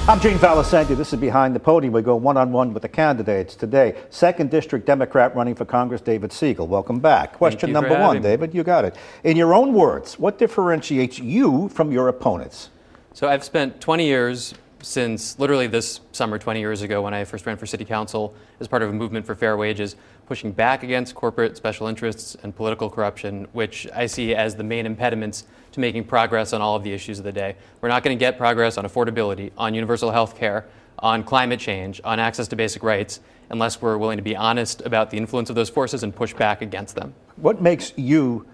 I'm Gene Valicenti. This is Behind the Podium. We go one-on-one with the candidates today. 2nd District Democrat running for Congress, David Segal. Welcome back. Question number one, David. You got it. In your own words, what differentiates you from your opponents? So I've spent 20 years since literally this summer, 20 years ago, when I first ran for city council as part of a movement for fair wages, pushing back against corporate special interests and political corruption, which I see as the main impediments to making progress on all of the issues of the day. We're not going to get progress on affordability, on universal health care, on climate change, on access to basic rights, unless we're willing to be honest about the influence of those forces and push back against them. What makes you,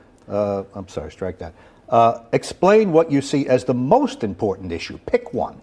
explain what you see as the most important issue. Pick one.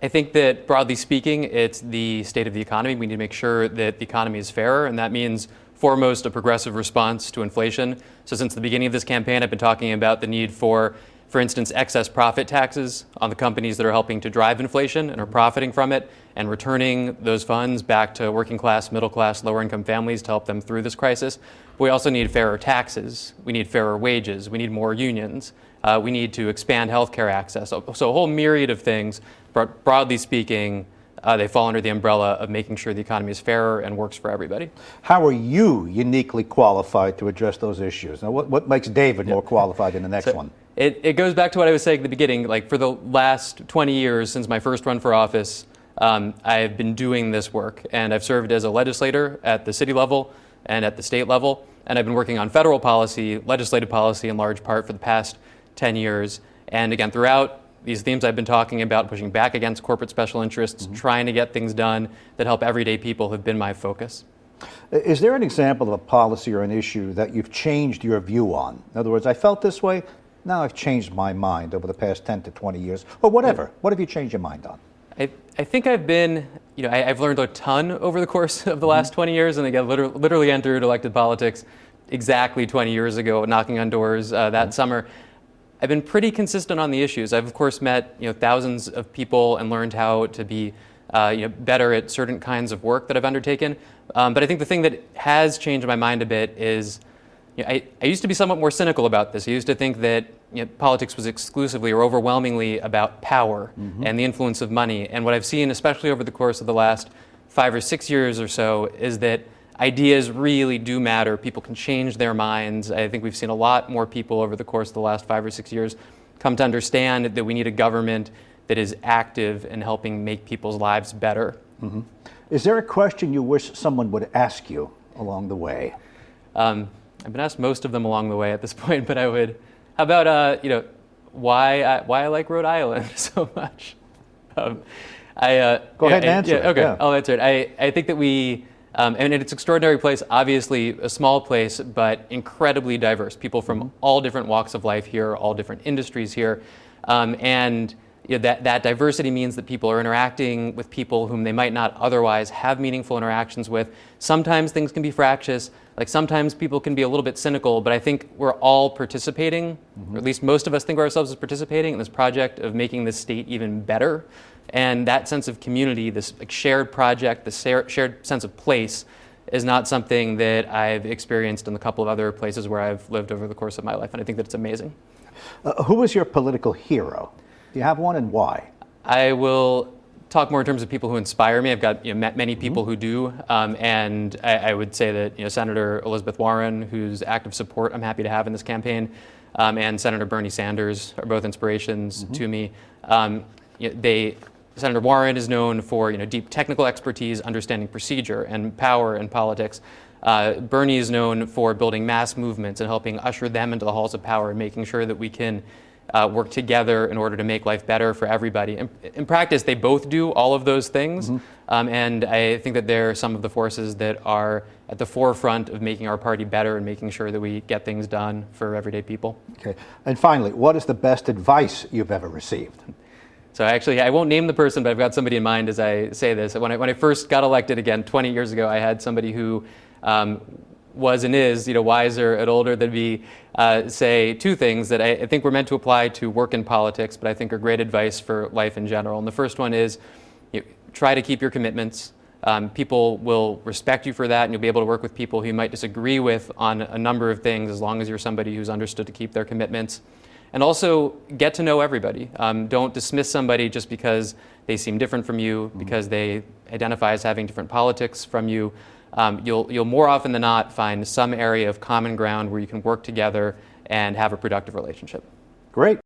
I think that, broadly speaking, it's the state of the economy. We need to make sure that the economy is fairer, and that means, foremost, a progressive response to inflation. So since the beginning of this campaign, I've been talking about the need for instance, excess profit taxes on the companies that are helping to drive inflation and are profiting from it, and returning those funds back to working class, middle class, lower income families to help them through this crisis. We also need fairer taxes. We need fairer wages. We need more unions. We need to expand healthcare access. So a whole myriad of things. But broadly speaking, they fall under the umbrella of making sure the economy is fairer and works for everybody. How are you uniquely qualified to address those issues? Now, what makes David more qualified in the next one? It goes back to what I was saying at the beginning. Like, for the last 20 years since my first run for office, I've been doing this work, and I've served as a legislator at the city level and at the state level, and I've been working on federal policy, legislative policy in large part for the past 10 years. And again, throughout these themes I've been talking about, pushing back against corporate special interests, trying to get things done that help everyday people, have been my focus. Is there an example of a policy or an issue that you've changed your view on? In other words, I felt this way, now I've changed my mind over the past 10 to 20 years, or whatever. What have you changed your mind on? I think I've been, I've learned a ton over the course of the last 20 years, and I literally entered elected politics exactly 20 years ago, knocking on doors that summer. I've been pretty consistent on the issues. I've, of course, met thousands of people and learned how to be better at certain kinds of work that I've undertaken. But I think the thing that has changed my mind a bit is I used to be somewhat more cynical about this. I used to think that politics was exclusively or overwhelmingly about power and the influence of money. And what I've seen, especially over the course of the last 5 or 6 years or so, is that ideas really do matter. People can change their minds. I think we've seen a lot more people over the course of the last 5 or 6 years come to understand that we need a government that is active in helping make people's lives better. Is there a question you wish someone would ask you along the way? I've been asked most of them along the way at this point, but how about, why I like Rhode Island so much? Go ahead and answer. Okay, yeah. I'll answer it. I think that we, and it's an extraordinary place, obviously a small place, but incredibly diverse. People from all different walks of life here, all different industries here. And that diversity means that people are interacting with people whom they might not otherwise have meaningful interactions with. Sometimes things can be fractious. Like, sometimes people can be a little bit cynical, but I think we're all participating, or at least most of us think of ourselves as participating in this project of making this state even better. And that sense of community, this shared project, this shared sense of place, is not something that I've experienced in a couple of other places where I've lived over the course of my life, and I think that it's amazing. Who is your political hero? Do you have one, and why? I will talk more in terms of people who inspire me. I've got met many people who do, and I would say that Senator Elizabeth Warren, whose active support I'm happy to have in this campaign, and Senator Bernie Sanders are both inspirations to me. Senator Warren is known for deep technical expertise, understanding procedure and power in politics. Bernie is known for building mass movements and helping usher them into the halls of power and making sure that we can work together in order to make life better for everybody. In practice, they both do all of those things, and I think that they're some of the forces that are at the forefront of making our party better and making sure that we get things done for everyday people. Okay. And finally, what is the best advice you've ever received? So actually, I won't name the person, but I've got somebody in mind as I say this. When I first got elected again 20 years ago, I had somebody who was and is wiser and older than me say two things that I think were meant to apply to work in politics, but I think are great advice for life in general. And the first one is try to keep your commitments. People will respect you for that, and you'll be able to work with people who you might disagree with on a number of things as long as you're somebody who's understood to keep their commitments. and also get to know everybody. Don't dismiss somebody just because they seem different from you, because they identify as having different politics from you. You'll more often than not find some area of common ground where you can work together and have a productive relationship. Great.